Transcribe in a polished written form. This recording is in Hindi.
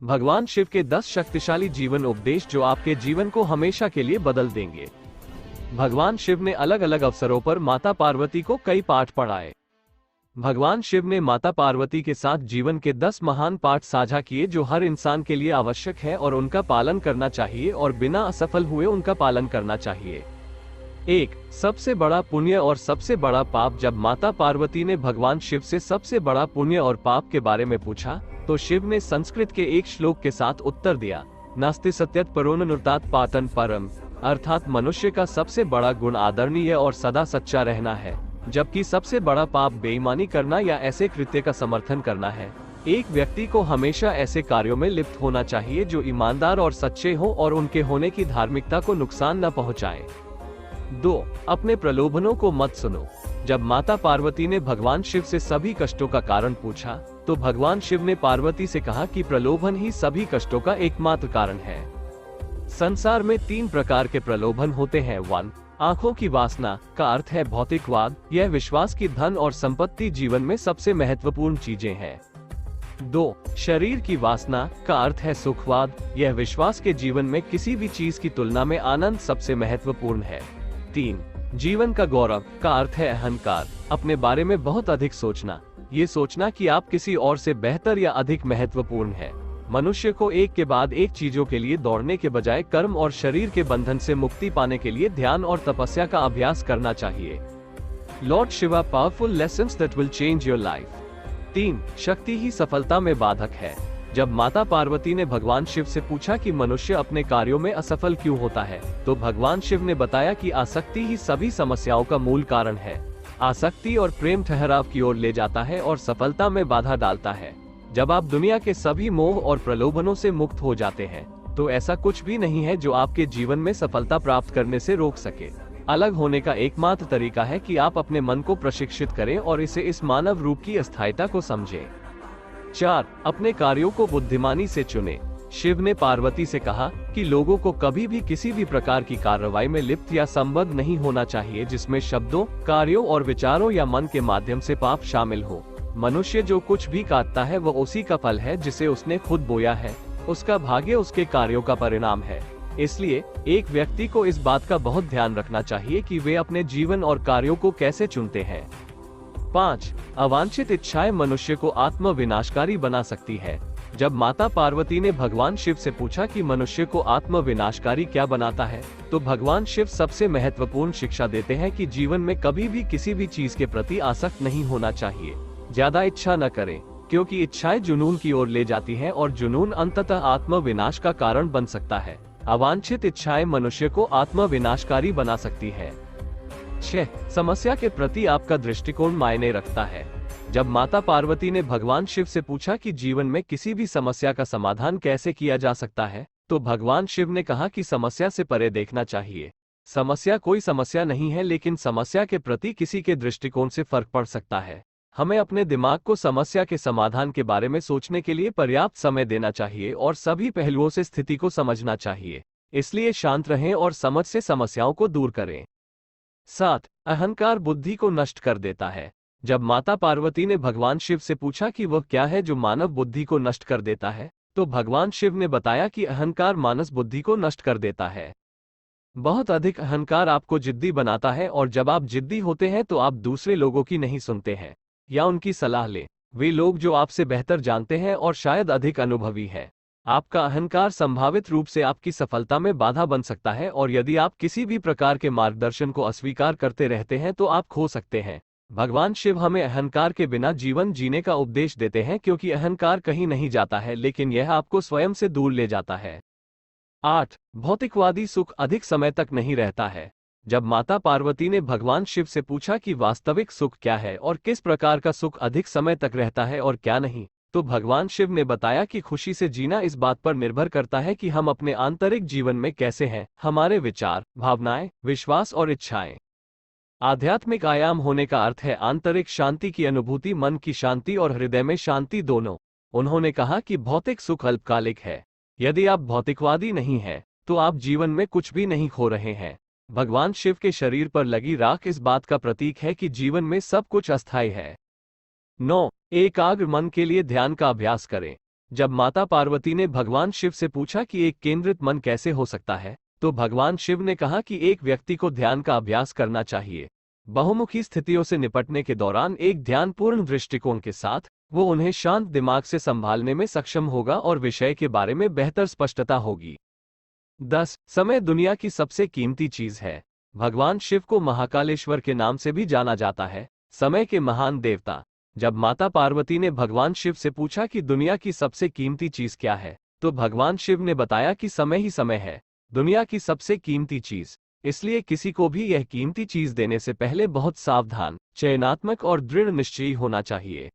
भगवान शिव के 10 शक्तिशाली जीवन उपदेश जो आपके जीवन को हमेशा के लिए बदल देंगे। भगवान शिव ने अलग अलग अवसरों पर माता पार्वती को कई पाठ पढ़ाए। भगवान शिव ने माता पार्वती के साथ जीवन के 10 महान पाठ साझा किए जो हर इंसान के लिए आवश्यक है और उनका पालन करना चाहिए और बिना असफल हुए उनका पालन करना चाहिए। 1. सबसे बड़ा पुण्य और सबसे बड़ा पाप। जब माता पार्वती ने भगवान शिव से सबसे बड़ा पुण्य और पाप के बारे में पूछा तो शिव ने संस्कृत के एक श्लोक के साथ उत्तर दिया, नास्ति सत्यत परोनुतात् पातन परम, अर्थात मनुष्य का सबसे बड़ा गुण आदरणीय और सदा सच्चा रहना है, जबकि सबसे बड़ा पाप बेईमानी करना या ऐसे कृत्य का समर्थन करना है। एक व्यक्ति को हमेशा ऐसे कार्यों में लिप्त होना चाहिए जो ईमानदार और सच्चे हो और उनके होने की धार्मिकता को नुकसान न पहुंचाए। 2. अपने प्रलोभनों को मत सुनो। जब माता पार्वती ने भगवान शिव से सभी कष्टों का कारण पूछा तो भगवान शिव ने पार्वती से कहा कि प्रलोभन ही सभी कष्टों का एकमात्र कारण है। संसार में 3 प्रकार के प्रलोभन होते हैं। 1. आंखों की वासना का अर्थ है भौतिकवाद। यह विश्वास की धन और संपत्ति जीवन में सबसे महत्वपूर्ण चीजें हैं। 2. शरीर की वासना का अर्थ है सुखवाद। यह विश्वास के जीवन में किसी भी चीज की तुलना में आनंद सबसे महत्वपूर्ण है। 3. जीवन का गौरव का अर्थ है अहंकार। अपने बारे में बहुत अधिक सोचना, ये सोचना कि आप किसी और से बेहतर या अधिक महत्वपूर्ण है। मनुष्य को एक के बाद एक चीजों के लिए दौड़ने के बजाय कर्म और शरीर के बंधन से मुक्ति पाने के लिए ध्यान और तपस्या का अभ्यास करना चाहिए। Lord Shiva powerful lessons that will change your life. 3. शक्ति ही सफलता में बाधक है। जब माता पार्वती ने भगवान शिव से पूछा कि मनुष्य अपने कार्यों में असफल क्यों होता है, तो भगवान शिव ने बताया कि आसक्ति ही सभी समस्याओं का मूल कारण है। आसक्ति और प्रेम ठहराव की ओर ले जाता है और सफलता में बाधा डालता है। जब आप दुनिया के सभी मोह और प्रलोभनों से मुक्त हो जाते हैं, तो ऐसा कुछ भी नहीं है जो आपके जीवन में सफलता प्राप्त करने से रोक सके। अलग होने का एकमात्र तरीका है कि आप अपने मन को प्रशिक्षित करें और इसे इस मानव रूप की अस्थायीता को समझें। 4. अपने कार्यों को बुद्धिमानी से चुनें। शिव ने पार्वती से कहा कि लोगों को कभी भी किसी भी प्रकार की कार्रवाई में लिप्त या संबद्ध नहीं होना चाहिए जिसमें शब्दों, कार्यों और विचारों या मन के माध्यम से पाप शामिल हो। मनुष्य जो कुछ भी काटता है वह उसी का फल है जिसे उसने खुद बोया है। उसका भाग्य उसके कार्यों का परिणाम है। इसलिए एक व्यक्ति को इस बात का बहुत ध्यान रखना चाहिए कि वे अपने जीवन और कार्यों को कैसे चुनते हैं। 5. अवांछित इच्छाएं मनुष्य को आत्म विनाशकारी बना सकती है। जब माता पार्वती ने भगवान शिव से पूछा कि मनुष्य को आत्म विनाशकारी क्या बनाता है, तो भगवान शिव सबसे महत्वपूर्ण शिक्षा देते हैं कि जीवन में कभी भी किसी भी चीज के प्रति आसक्त नहीं होना चाहिए। ज्यादा इच्छा न करें, क्योंकि इच्छाएं जुनून की ओर ले जाती हैं और जुनून अंततः आत्म विनाश का कारण बन सकता है। अवांछित इच्छाएं मनुष्य को आत्म विनाशकारी बना सकती है। 6. समस्या के प्रति आपका दृष्टिकोण मायने रखता है। जब माता पार्वती ने भगवान शिव से पूछा कि जीवन में किसी भी समस्या का समाधान कैसे किया जा सकता है, तो भगवान शिव ने कहा कि समस्या से परे देखना चाहिए। समस्या कोई समस्या नहीं है, लेकिन समस्या के प्रति किसी के दृष्टिकोण से फर्क पड़ सकता है। हमें अपने दिमाग को समस्या के समाधान के बारे में सोचने के लिए पर्याप्त समय देना चाहिए और सभी पहलुओं से स्थिति को समझना चाहिए। इसलिए शांत रहें और समझ से समस्याओं को दूर करें। 7. अहंकार बुद्धि को नष्ट कर देता है। जब माता पार्वती ने भगवान शिव से पूछा कि वह क्या है जो मानव बुद्धि को नष्ट कर देता है, तो भगवान शिव ने बताया कि अहंकार मानस बुद्धि को नष्ट कर देता है। बहुत अधिक अहंकार आपको जिद्दी बनाता है और जब आप जिद्दी होते हैं तो आप दूसरे लोगों की नहीं सुनते हैं या उनकी सलाह लें। वे लोग जो आपसे बेहतर जानते हैं और शायद अधिक अनुभवी हैं। आपका अहंकार संभावित रूप से आपकी सफलता में बाधा बन सकता है और यदि आप किसी भी प्रकार के मार्गदर्शन को अस्वीकार करते रहते हैं तो आप खो सकते हैं। भगवान शिव हमें अहंकार के बिना जीवन जीने का उपदेश देते हैं, क्योंकि अहंकार कहीं नहीं जाता है, लेकिन यह आपको स्वयं से दूर ले जाता है। 8. भौतिकवादी सुख अधिक समय तक नहीं रहता है। जब माता पार्वती ने भगवान शिव से पूछा कि वास्तविक सुख क्या है और किस प्रकार का सुख अधिक समय तक रहता है और क्या नहीं, तो भगवान शिव ने बताया कि खुशी से जीना इस बात पर निर्भर करता है कि हम अपने आंतरिक जीवन में कैसे हैं, हमारे विचार, भावनाएं, विश्वास और इच्छाएं। आध्यात्मिक आयाम होने का अर्थ है आंतरिक शांति की अनुभूति, मन की शांति और हृदय में शांति दोनों। उन्होंने कहा कि भौतिक सुख अल्पकालिक है। यदि आप भौतिकवादी नहीं हैं, तो आप जीवन में कुछ भी नहीं खो रहे हैं। भगवान शिव के शरीर पर लगी राख इस बात का प्रतीक है कि जीवन में सब कुछ अस्थायी है। 9. एकाग्र मन के लिए ध्यान का अभ्यास करें। जब माता पार्वती ने भगवान शिव से पूछा कि एक केंद्रित मन कैसे हो सकता है, तो भगवान शिव ने कहा कि एक व्यक्ति को ध्यान का अभ्यास करना चाहिए। बहुमुखी स्थितियों से निपटने के दौरान एक ध्यानपूर्ण दृष्टिकोण के साथ वो उन्हें शांत दिमाग से संभालने में सक्षम होगा और विषय के बारे में बेहतर स्पष्टता होगी। 10. समय दुनिया की सबसे कीमती चीज है। भगवान शिव को महाकालेश्वर के नाम से भी जाना जाता है, समय के महान देवता। जब माता पार्वती ने भगवान शिव से पूछा कि दुनिया की सबसे कीमती चीज क्या है, तो भगवान शिव ने बताया कि समय ही समय है, दुनिया की सबसे कीमती चीज। इसलिए किसी को भी यह कीमती चीज देने से पहले बहुत सावधान, चयनात्मक और दृढ़ निश्चयी होना चाहिए।